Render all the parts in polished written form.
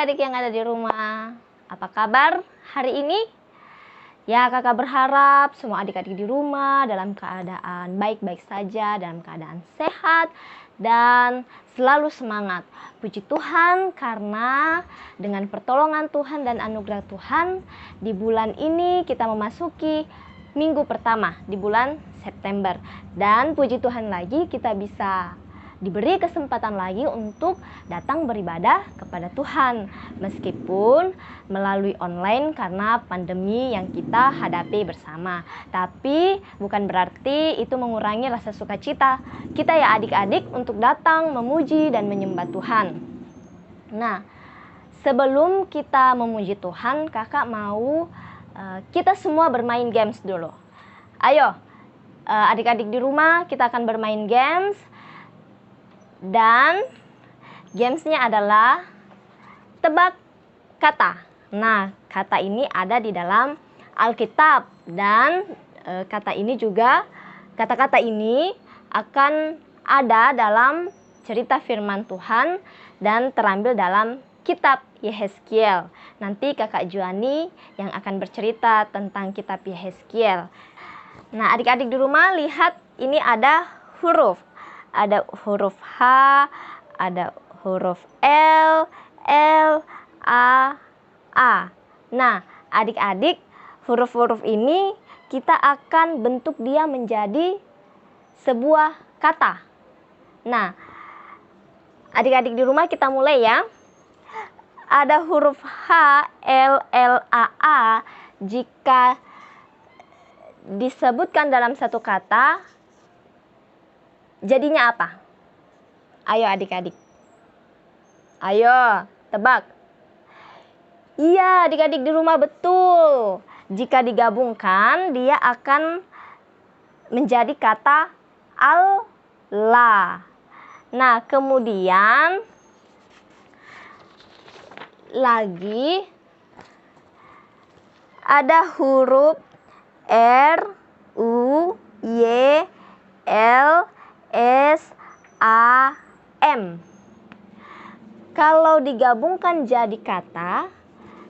adik-adik yang ada di rumah, apa kabar hari ini? Ya, kakak berharap semua adik-adik di rumah dalam keadaan baik-baik saja, dalam keadaan sehat, dan selalu semangat. Puji Tuhan karena dengan pertolongan Tuhan dan anugerah Tuhan, di bulan ini kita memasuki minggu pertama di bulan September. Dan puji Tuhan lagi kita bisa diberi kesempatan lagi untuk datang beribadah kepada Tuhan, meskipun melalui online karena pandemi yang kita hadapi bersama. Tapi bukan berarti itu mengurangi rasa sukacita kita ya adik-adik untuk datang memuji dan menyembah Tuhan. Nah, sebelum kita memuji Tuhan, kakak mau kita semua bermain games dulu. Ayo, adik-adik di rumah kita akan bermain games. Dan gamesnya adalah tebak kata. Nah, kata ini ada di dalam Alkitab. Dan kata-kata ini akan ada dalam cerita firman Tuhan dan terambil dalam kitab Yehezkiel. Nanti kakak Juani yang akan bercerita tentang kitab Yehezkiel. Nah, adik-adik di rumah lihat ini ada huruf. Ada huruf H, ada huruf L, A. Nah, adik-adik, huruf-huruf ini kita akan bentuk dia menjadi sebuah kata. Nah, adik-adik di rumah kita mulai ya. Ada huruf H, L, A. Jika disebutkan dalam satu kata, jadinya apa? Ayo adik-adik. Ayo, tebak. Iya, adik-adik di rumah betul. Jika digabungkan, dia akan menjadi kata Allah. Nah, kemudian lagi ada huruf R, U, Y, L, S, A, M. Kalau digabungkan jadi kata,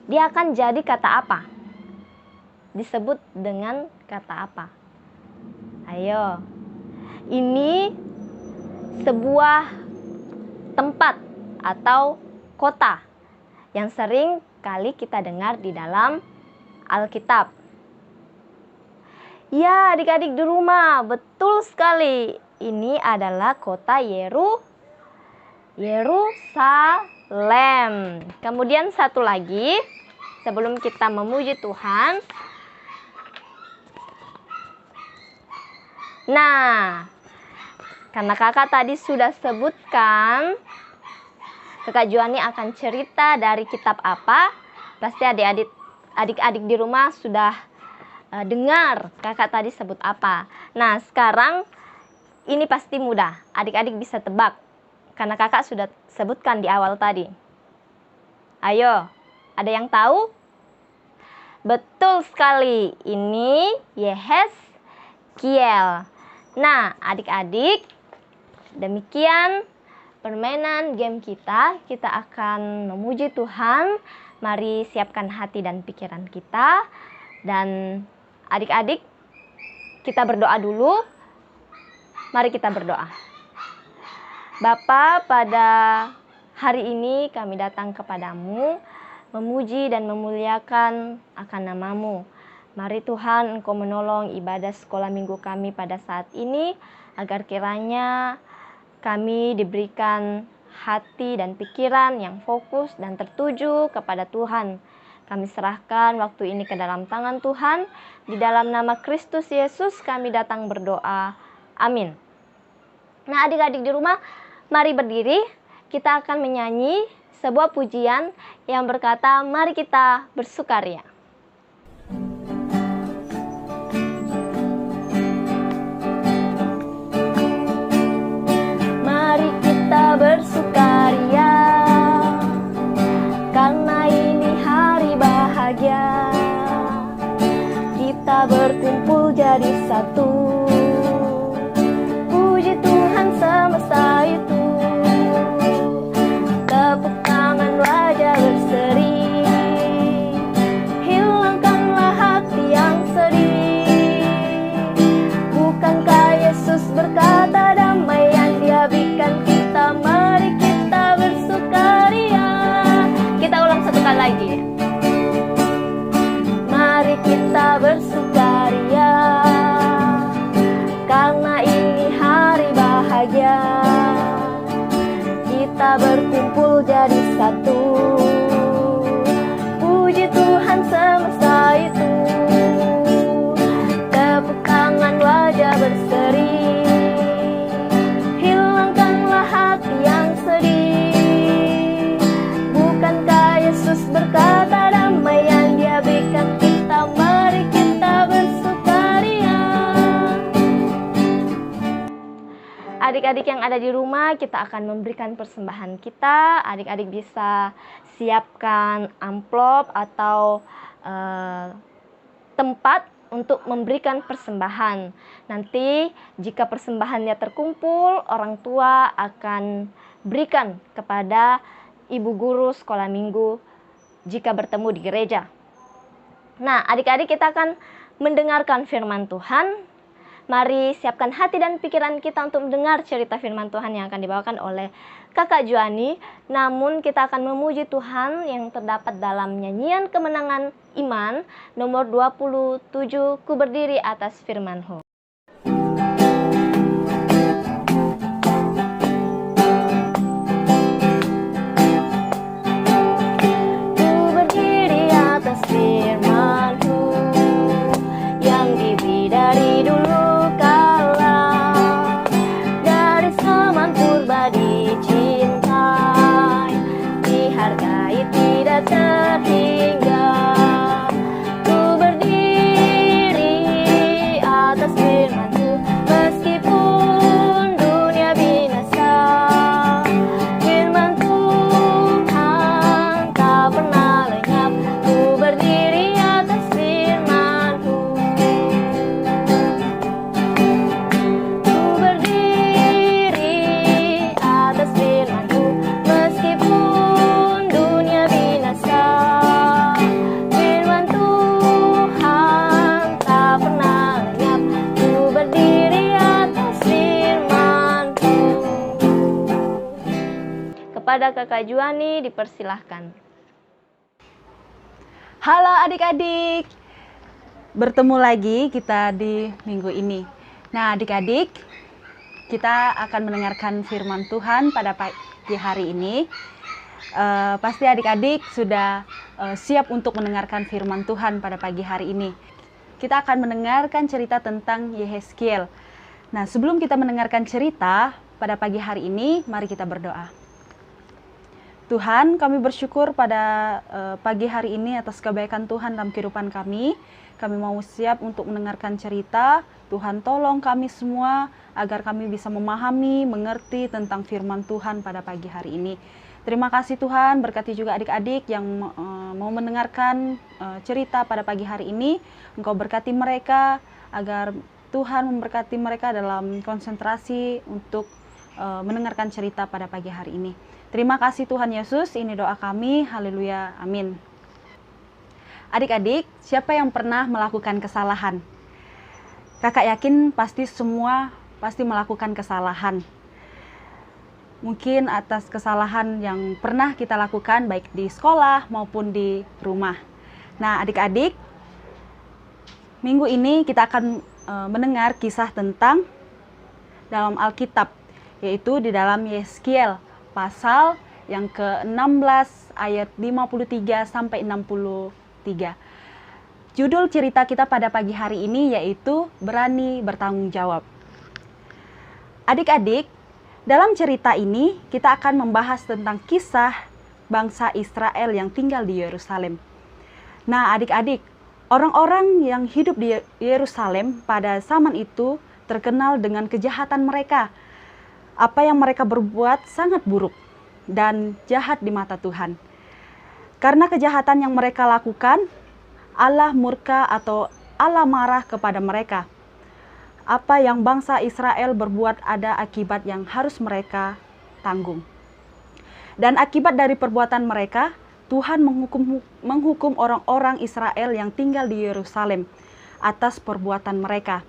dia akan jadi kata apa? Disebut dengan kata apa? Ayo. Ini sebuah tempat atau kota yang sering kali kita dengar di dalam Alkitab. Ya, adik-adik di rumah, betul sekali. Ini adalah kota Yerusalem. Kemudian satu lagi, sebelum kita memuji Tuhan. Nah, karena kakak tadi sudah sebutkan, kakak Juani akan cerita dari kitab apa. Pasti adik-adik di rumah sudah dengar kakak tadi sebut apa. Nah, sekarang ini pasti mudah. Adik-adik bisa tebak karena kakak sudah sebutkan di awal tadi. Ayo, ada yang tahu? Betul sekali. Ini Yehezkiel. Nah, adik-adik, demikian permainan game kita. Kita akan memuji Tuhan. Mari siapkan hati dan pikiran kita. Dan adik-adik, kita berdoa dulu. Mari kita berdoa. Bapa, pada hari ini kami datang kepadamu, memuji dan memuliakan akan nama-Mu. Mari Tuhan, Engkau menolong ibadah sekolah minggu kami pada saat ini, agar kiranya kami diberikan hati dan pikiran yang fokus dan tertuju kepada Tuhan. Kami serahkan waktu ini ke dalam tangan Tuhan. Di dalam nama Kristus Yesus kami datang berdoa. Amin. Nah, adik-adik di rumah, mari berdiri. Kita akan menyanyi sebuah pujian yang berkata, mari kita bersukaria. Mari kita bersukaria, karena ini hari bahagia. Kita berkumpul jadi satu. Puji Tuhan semesta itu. Tepuk tangan wajah bersama. bersatu. Puji Tuhan semesta itu, tepuk tangan wajah berseri, hilangkanlah hati yang sedih. Bukankah Yesus berkata damai yang Dia berikan kita, mari kita bersukaria. Adik-adik yang ada di rumah, kita akan memberikan persembahan kita. Adik-adik bisa siapkan amplop atau tempat untuk memberikan persembahan. Nanti jika persembahannya terkumpul, orang tua akan berikan kepada ibu guru sekolah minggu jika bertemu di gereja. Nah, adik-adik, kita akan mendengarkan firman Tuhan. Mari siapkan hati dan pikiran kita untuk mendengar cerita firman Tuhan yang akan dibawakan oleh Kakak Juani. Namun kita akan memuji Tuhan yang terdapat dalam nyanyian kemenangan iman nomor 27, Ku Berdiri Atas Firman-Mu. Ku berdiri atas firman-Mu yang diberi dari dulu terhingga. Ku berdiri atas firman-Mu meskipun dunia binasa. Firman Tuhan tak pernah lenyap. Ku berdiri atas firman-Mu. Ku berdiri atas firman-Mu meskipun dunia binasa. Firman Tuhan tak pernah lenyap. Ku berdiri atas firman-Mu. Kepada Kakak Juani dipersilahkan. Halo adik-adik, bertemu lagi kita di minggu ini. Nah adik-adik, kita akan mendengarkan firman Tuhan pada pagi hari ini. Pasti adik-adik sudah siap untuk mendengarkan firman Tuhan pada pagi hari ini. Kita akan mendengarkan cerita tentang Yehezkiel. Nah, sebelum kita mendengarkan cerita pada pagi hari ini, mari kita berdoa. Tuhan, kami bersyukur pada pagi hari ini atas kebaikan Tuhan dalam kehidupan kami. Kami mau siap untuk mendengarkan cerita. Tuhan, tolong kami semua agar kami bisa memahami, mengerti tentang firman Tuhan pada pagi hari ini. Terima kasih Tuhan, berkati juga adik-adik yang mau mendengarkan cerita pada pagi hari ini. Engkau berkati mereka agar Tuhan memberkati mereka dalam konsentrasi untuk mendengarkan cerita pada pagi hari ini. Terima kasih Tuhan Yesus, ini doa kami, haleluya, amin. Adik-adik, siapa yang pernah melakukan kesalahan? Kakak yakin pasti semua melakukan kesalahan. Mungkin atas kesalahan yang pernah kita lakukan baik di sekolah maupun di rumah. Nah adik-adik, minggu ini kita akan mendengar kisah tentang dalam Alkitab, yaitu di dalam Yehezkiel pasal yang ke-16 ayat 53 sampai 63. Judul cerita kita pada pagi hari ini yaitu Berani Bertanggung Jawab. Adik-adik, dalam cerita ini kita akan membahas tentang kisah bangsa Israel yang tinggal di Yerusalem. Nah adik-adik, orang-orang yang hidup di Yerusalem pada zaman itu terkenal dengan kejahatan mereka. Apa yang mereka berbuat sangat buruk dan jahat di mata Tuhan. Karena kejahatan yang mereka lakukan, Allah murka atau Allah marah kepada mereka. Apa yang bangsa Israel berbuat ada akibat yang harus mereka tanggung. Dan akibat dari perbuatan mereka, Tuhan menghukum orang-orang Israel yang tinggal di Yerusalem atas perbuatan mereka.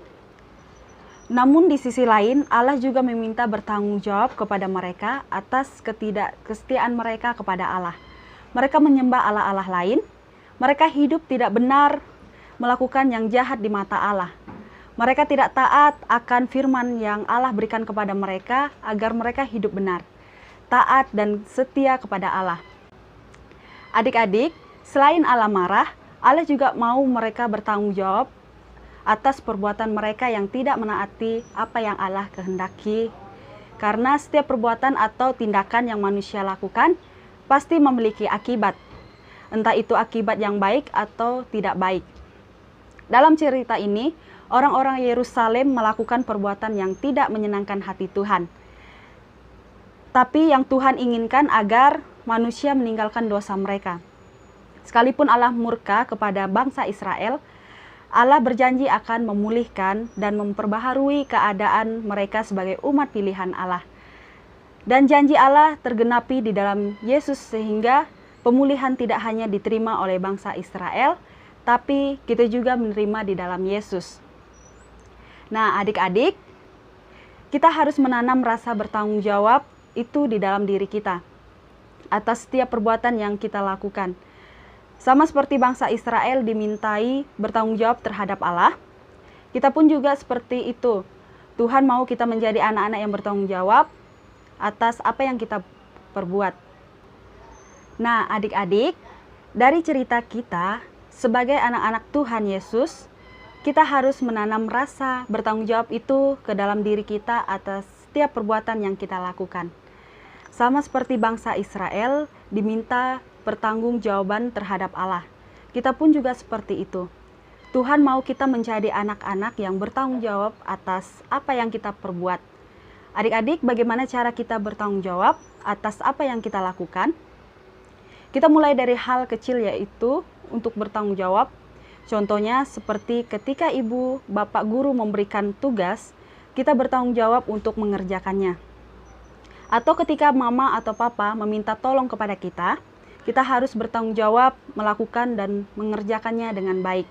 Namun di sisi lain, Allah juga meminta bertanggung jawab kepada mereka atas ketidakkesetiaan mereka kepada Allah. Mereka menyembah Allah-Allah lain, mereka hidup tidak benar, melakukan yang jahat di mata Allah. Mereka tidak taat akan firman yang Allah berikan kepada mereka agar mereka hidup benar, taat dan setia kepada Allah. Adik-adik, selain Allah marah, Allah juga mau mereka bertanggung jawab atas perbuatan mereka yang tidak menaati apa yang Allah kehendaki. Karena setiap perbuatan atau tindakan yang manusia lakukan pasti memiliki akibat. Entah itu akibat yang baik atau tidak baik. Dalam cerita ini, orang-orang Yerusalem melakukan perbuatan yang tidak menyenangkan hati Tuhan. Tapi yang Tuhan inginkan agar manusia meninggalkan dosa mereka. Sekalipun Allah murka kepada bangsa Israel, Allah berjanji akan memulihkan dan memperbaharui keadaan mereka sebagai umat pilihan Allah. Dan janji Allah tergenapi di dalam Yesus sehingga pemulihan tidak hanya diterima oleh bangsa Israel, tapi kita juga menerima di dalam Yesus. Nah, adik-adik, kita harus menanam rasa bertanggung jawab itu di dalam diri kita atas setiap perbuatan yang kita lakukan. Sama seperti bangsa Israel dimintai bertanggung jawab terhadap Allah, kita pun juga seperti itu. Tuhan mau kita menjadi anak-anak yang bertanggung jawab atas apa yang kita perbuat. Nah, adik-adik, dari cerita kita sebagai anak-anak Tuhan Yesus, kita harus menanam rasa bertanggung jawab itu ke dalam diri kita atas setiap perbuatan yang kita lakukan. Sama seperti bangsa Israel diminta pertanggungjawaban terhadap Allah. Kita pun juga seperti itu. Tuhan mau kita menjadi anak-anak yang bertanggung jawab atas apa yang kita perbuat. Adik-adik, bagaimana cara kita bertanggung jawab atas apa yang kita lakukan? Kita mulai dari hal kecil, yaitu untuk bertanggung jawab. Contohnya seperti ketika ibu, bapak guru memberikan tugas, kita bertanggung jawab untuk mengerjakannya. Atau ketika mama atau papa meminta tolong kepada kita harus bertanggung jawab melakukan dan mengerjakannya dengan baik.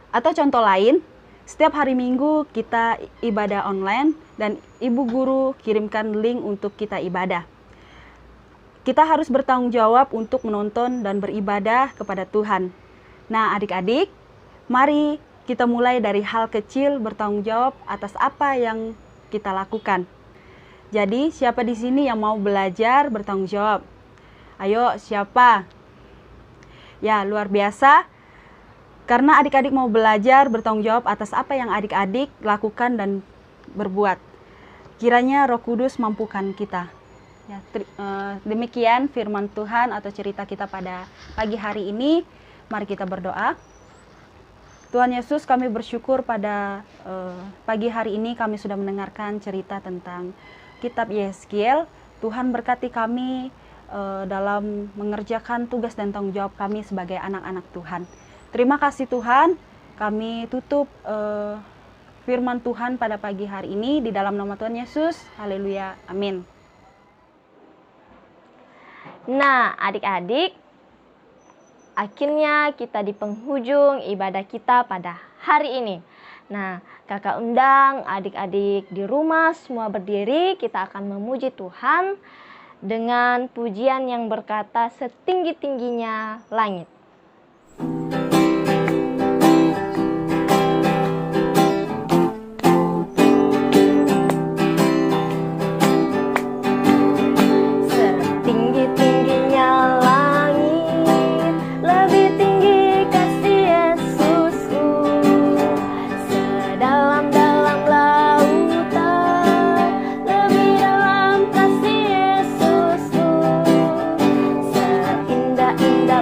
Atau contoh lain, setiap hari Minggu kita ibadah online dan ibu guru kirimkan link untuk kita ibadah. Kita harus bertanggung jawab untuk menonton dan beribadah kepada Tuhan. Nah, adik-adik, mari kita mulai dari hal kecil bertanggung jawab atas apa yang kita lakukan. Jadi, siapa di sini yang mau belajar bertanggung jawab? Ayo, siapa? Ya, luar biasa. Karena adik-adik mau belajar bertanggung jawab atas apa yang adik-adik lakukan dan berbuat. Kiranya Roh Kudus mampukan kita. Ya, demikian firman Tuhan atau cerita kita pada pagi hari ini. Mari kita berdoa. Tuhan Yesus, kami bersyukur pada pagi hari ini kami sudah mendengarkan cerita tentang Kitab Yeskiel. Tuhan berkati kami dalam mengerjakan tugas dan tanggung jawab kami sebagai anak-anak Tuhan. Terima kasih Tuhan, kami tutup firman Tuhan pada pagi hari ini di dalam nama Tuhan Yesus. Haleluya, amin. Nah, adik-adik, akhirnya kita di penghujung ibadah kita pada hari ini. Nah, kakak undang adik-adik di rumah semua berdiri, kita akan memuji Tuhan dengan pujian yang berkata setinggi-tingginya langit. Indah-indah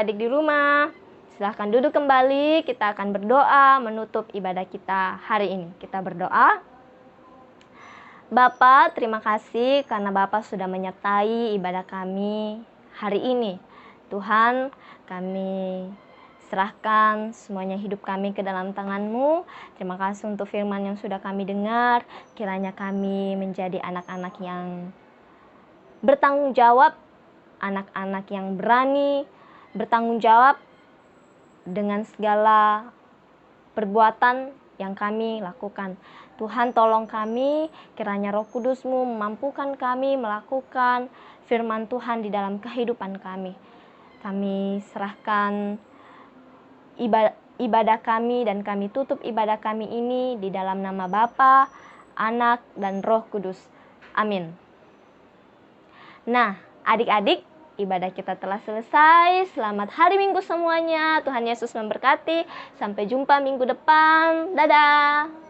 adik-adik di rumah, silahkan duduk kembali. Kita akan berdoa menutup ibadah kita hari ini. Kita berdoa. Bapa, terima kasih karena Bapa sudah menyertai ibadah kami hari ini. Tuhan, kami serahkan semuanya hidup kami ke dalam tangan-Mu. Terima kasih untuk firman yang sudah kami dengar. Kiranya kami menjadi anak-anak yang bertanggung jawab, anak-anak yang berani bertanggung jawab dengan segala perbuatan yang kami lakukan. Tuhan, tolong kami, kiranya Roh Kudus-Mu memampukan kami melakukan firman Tuhan di dalam kehidupan kami. Kami serahkan ibadah kami dan kami tutup ibadah kami ini di dalam nama Bapa, Anak, dan Roh Kudus. Amin. Nah, adik-adik, ibadah kita telah selesai. Selamat hari Minggu semuanya. Tuhan Yesus memberkati. Sampai jumpa minggu depan. Dadah.